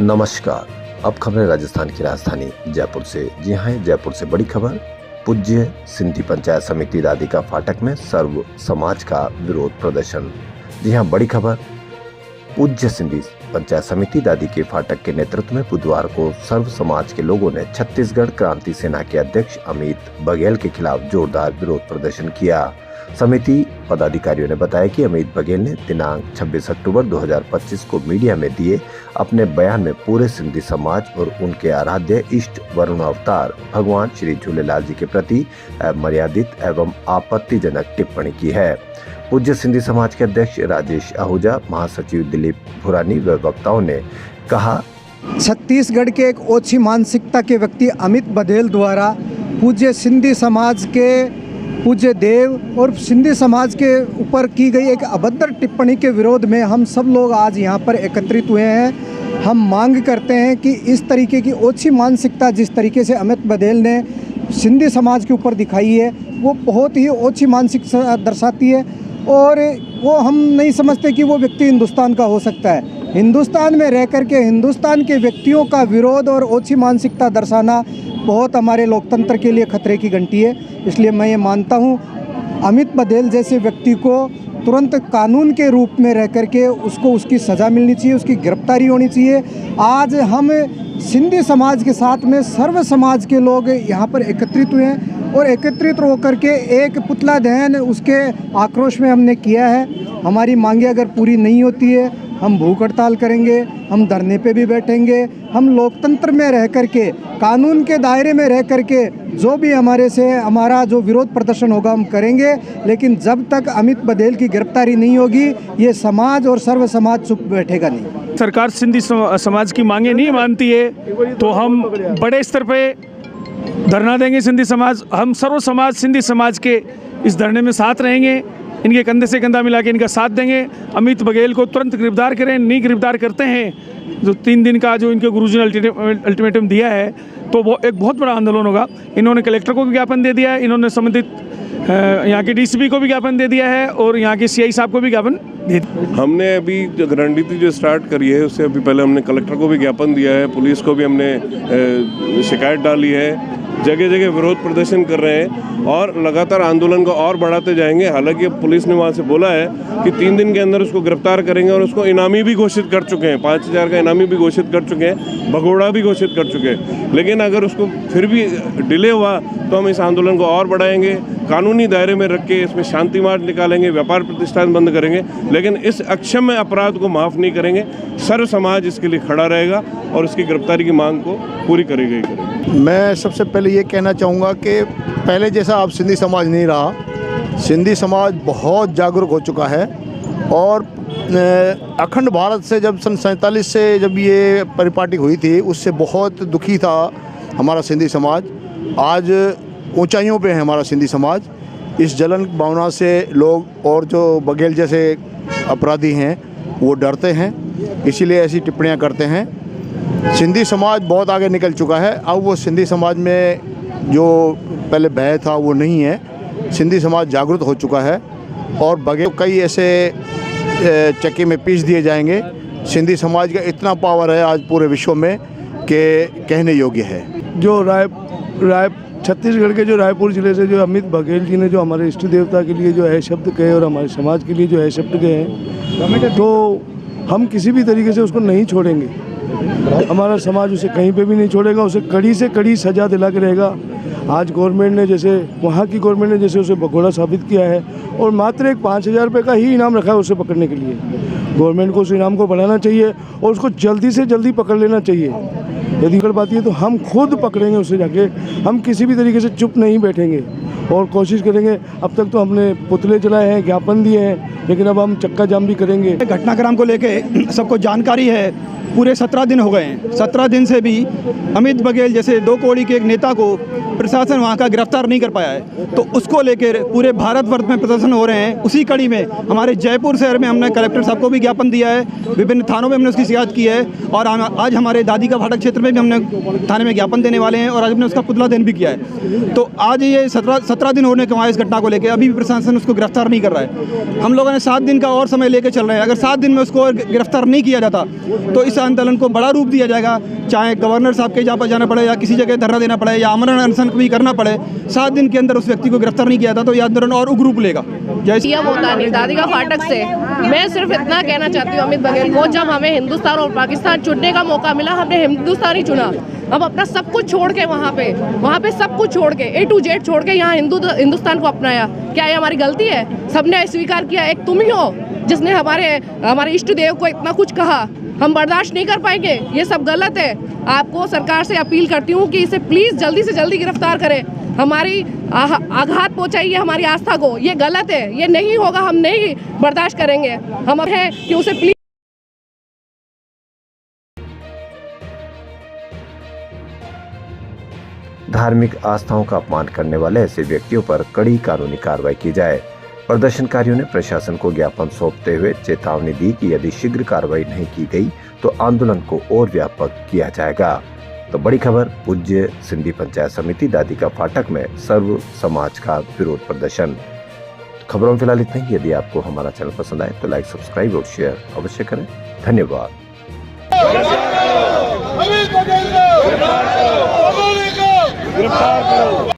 नमस्कार। अब खबरें राजस्थान की राजधानी जयपुर से। जी हाँ, जयपुर से बड़ी खबर। पूज्य सिंधी पंचायत समिति दादिका फाटक में सर्व समाज का विरोध प्रदर्शन। जी हाँ, बड़ी खबर। पूज्य सिंधी पंचायत समिति दादी के फाटक के नेतृत्व में बुधवार को सर्व समाज के लोगों ने छत्तीसगढ़ क्रांति सेना के अध्यक्ष अमित बघेल के खिलाफ जोरदार विरोध प्रदर्शन किया। समिति पदाधिकारियों ने बताया कि अमित बघेल ने दिनांक 26 अक्टूबर 2025 को मीडिया में दिए अपने बयान में पूरे सिंधी समाज और उनके आराध्य इष्ट वरुण अवतार भगवान श्री झूलेलाल जी के प्रति मर्यादित एवं आपत्तिजनक टिप्पणी की है। पूज्य सिंधी समाज के अध्यक्ष राजेश आहूजा, महासचिव दिलीप भुरानी व वक्ताओं ने कहा, छत्तीसगढ़ के एक ओछी मानसिकता के व्यक्ति अमित बघेल द्वारा पूज्य सिंधी समाज के पूज्य देव और सिंधी समाज के ऊपर की गई एक अभद्र टिप्पणी के विरोध में हम सब लोग आज यहाँ पर एकत्रित हुए हैं। हम मांग करते हैं कि इस तरीके की ओछी मानसिकता जिस तरीके से अमित बघेल ने सिंधी समाज के ऊपर दिखाई है, वो बहुत ही ओछी मानसिकता दर्शाती है और वो हम नहीं समझते कि वो व्यक्ति हिंदुस्तान का हो सकता है। हिंदुस्तान में रह कर के हिंदुस्तान के व्यक्तियों का विरोध और ओछी मानसिकता दर्शाना बहुत हमारे लोकतंत्र के लिए खतरे की घंटी है। इसलिए मैं ये मानता हूँ अमित बघेल जैसे व्यक्ति को तुरंत कानून के रूप में रह कर के उसको उसकी सज़ा मिलनी चाहिए, उसकी गिरफ्तारी होनी चाहिए। आज हम सिंधी समाज के साथ में सर्व समाज के लोग यहाँ पर एकत्रित हुए हैं और एकत्रित होकर के एक पुतला दहन उसके आक्रोश में हमने किया है। हमारी मांगे अगर पूरी नहीं होती है, हम भूख हड़ताल करेंगे, हम धरने पे भी बैठेंगे। हम लोकतंत्र में रह कर के, कानून के दायरे में रह कर के जो भी हमारा जो विरोध प्रदर्शन होगा हम करेंगे। लेकिन जब तक अमित बघेल की गिरफ्तारी नहीं होगी, ये समाज और सर्व समाज चुप बैठेगा नहीं। सरकार सिंधी समाज की मांगे नहीं मानती है तो हम बड़े स्तर पे धरना देंगे। सिंधी समाज, हम सर्व समाज सिंधी समाज के इस धरने में साथ रहेंगे, इनके कंधे से कंधा मिला के इनका साथ देंगे। अमित बघेल को तुरंत गिरफ्तार करें। नहीं गिरफ्तार करते हैं जो 3 दिन का जो इनके गुरुजी ने अल्टीमेटम दिया है तो वो एक बहुत बड़ा आंदोलन होगा। इन्होंने कलेक्टर को भी ज्ञापन दे दिया है, इन्होंने संबंधित यहाँ के डीसीपी को भी ज्ञापन दे दिया है और यहाँ के सीआई साहब को भी ज्ञापन दे दिया। हमने अभी जो रणनीति जो स्टार्ट करी है उससे अभी पहले हमने कलेक्टर को भी ज्ञापन दिया है, पुलिस को भी हमने शिकायत डाली है, जगह जगह विरोध प्रदर्शन कर रहे हैं और लगातार आंदोलन को और बढ़ाते जाएंगे। हालांकि पुलिस ने वहाँ से बोला है कि 3 दिन के अंदर उसको गिरफ्तार करेंगे और उसको इनामी भी घोषित कर चुके हैं, 5000 का इनामी भी घोषित कर चुके हैं, भगोड़ा भी घोषित कर चुके हैं। लेकिन अगर उसको फिर भी डिले हुआ तो हम इस आंदोलन को और बढ़ाएंगे, कानूनी दायरे में रख के इसमें शांति मार्च निकालेंगे, व्यापार प्रतिष्ठान बंद करेंगे, लेकिन इस अक्षम्य अपराध को माफ़ नहीं करेंगे। सर्व समाज इसके लिए खड़ा रहेगा और उसकी गिरफ्तारी की मांग को पूरी करेगा ही करेगा। मैं सबसे पहले ये कहना चाहूँगा कि पहले जैसा अब सिंधी समाज नहीं रहा। सिंधी समाज बहुत जागरूक हो चुका है और अखंड भारत से जब सन 47 से जब ये परिपाटी हुई थी उससे बहुत दुखी था हमारा सिंधी समाज। आज ऊंचाइयों पे है हमारा सिंधी समाज। इस जलन भावना से लोग और जो बघेल जैसे अपराधी हैं वो डरते हैं, इसीलिए ऐसी टिप्पणियां करते हैं। सिंधी समाज बहुत आगे निकल चुका है। अब वो सिंधी समाज में जो पहले भय था वो नहीं है। सिंधी समाज जागरूक हो चुका है और बघेल कई ऐसे चक्के में पीस दिए जाएंगे। सिंधी समाज का इतना पावर है आज पूरे विश्व में कि कहने योग्य है। जो छत्तीसगढ़ के जो रायपुर ज़िले से जो अमित बघेल जी ने जो हमारे इष्ट देवता के लिए जो है शब्द कहे और हमारे समाज के लिए जो है शब्द कहे हैं, तो हम किसी भी तरीके से उसको नहीं छोड़ेंगे। हमारा समाज उसे कहीं पे भी नहीं छोड़ेगा, उसे कड़ी से कड़ी सज़ा दिला के रहेगा। आज गवर्नमेंट ने जैसे वहाँ की गवर्नमेंट ने जैसे उसे भगोड़ा साबित किया है और मात्र एक 5000 रुपये का ही इनाम रखा है उसे पकड़ने के लिए। गवर्नमेंट को उस इनाम को बढ़ाना चाहिए और उसको जल्दी से जल्दी पकड़ लेना चाहिए। यदि कर पाती है तो हम खुद पकड़ेंगे उसे जाके। हम किसी भी तरीके से चुप नहीं बैठेंगे और कोशिश करेंगे। अब तक तो हमने पुतले जलाए हैं, ज्ञापन दिए हैं, लेकिन अब हम चक्का जाम भी करेंगे। घटनाक्रम को लेके सबको जानकारी है। पूरे 17 दिन हो गए हैं। 17 दिन से भी अमित बघेल जैसे 2 कौड़ी के एक नेता को प्रशासन वहाँ का गिरफ्तार नहीं कर पाया है, तो उसको लेकर पूरे भारतवर्ष में प्रदर्शन हो रहे हैं। उसी कड़ी में हमारे जयपुर शहर में हमने कलेक्टर साहब को भी ज्ञापन दिया है, विभिन्न थानों में हमने उसकी शिकायत की है और आज हमारे दादी का फाटक क्षेत्र में भी हमने थाने में ज्ञापन देने वाले हैं और आज हमने उसका पुतला दहन भी किया है। तो आज ये 17 दिन होने के वहाँ इस घटना को लेकर अभी भी प्रशासन उसको गिरफ्तार नहीं कर रहा है। हम लोगों ने 7 दिन का और समय लेकर चल रहे हैं। अगर 7 दिन में उसको गिरफ्तार नहीं किया जाता तो इस आंदोलन को बड़ा रूप दिया जाएगा, चाहे गवर्नर साहब के जहाँ पर जाना पड़े या किसी जगह धरना देना पड़े या आमरण अनशन भी करना पड़े। 7 दिन के अंदर उस व्यक्ति को गिरफ्तार नहीं किया था तो ये आंदोलन और उग्र रूप लेगा। जैसे होता नहीं दादी का फाटक से मैं सिर्फ इतना कहना चाहती हूँ अमित बघेल को, जब हमें हिंदुस्तान और पाकिस्तान चुनने का मौका मिला हमने हिंदुस्तान ही चुना। हम अपना सब कुछ छोड़ के वहाँ पे सब कुछ छोड़ के A to Z छोड़ के यहाँ हिंदुस्तान को अपनाया। क्या ये हमारी गलती है? सबने स्वीकार किया। एक तुम ही हो जिसने हमारे इष्ट देव को इतना कुछ कहा। हम बर्दाश्त नहीं कर पाएंगे, ये सब गलत है। आपको सरकार से अपील करती हूँ कि इसे प्लीज़ जल्दी से जल्दी गिरफ्तार करें। हमारी आघात पहुँचाइए हमारी आस्था को, ये गलत है, ये नहीं होगा, हम नहीं बर्दाश्त करेंगे। हम है कि उसे प्लीज धार्मिक आस्थाओं का अपमान करने वाले ऐसे व्यक्तियों पर कड़ी कानूनी कार्रवाई की जाए। प्रदर्शनकारियों ने प्रशासन को ज्ञापन सौंपते हुए चेतावनी दी कि यदि शीघ्र कार्रवाई नहीं की गई तो आंदोलन को और व्यापक किया जाएगा। तो बड़ी खबर, पूज्य सिंधी पंचायत समिति दादी का फाटक में सर्व समाज का विरोध प्रदर्शन। खबरों में फिलहाल इतना ही। यदि आपको हमारा चैनल पसंद आए तो लाइक, सब्सक्राइब और शेयर अवश्य करें। धन्यवाद। गिरफ्तार करो।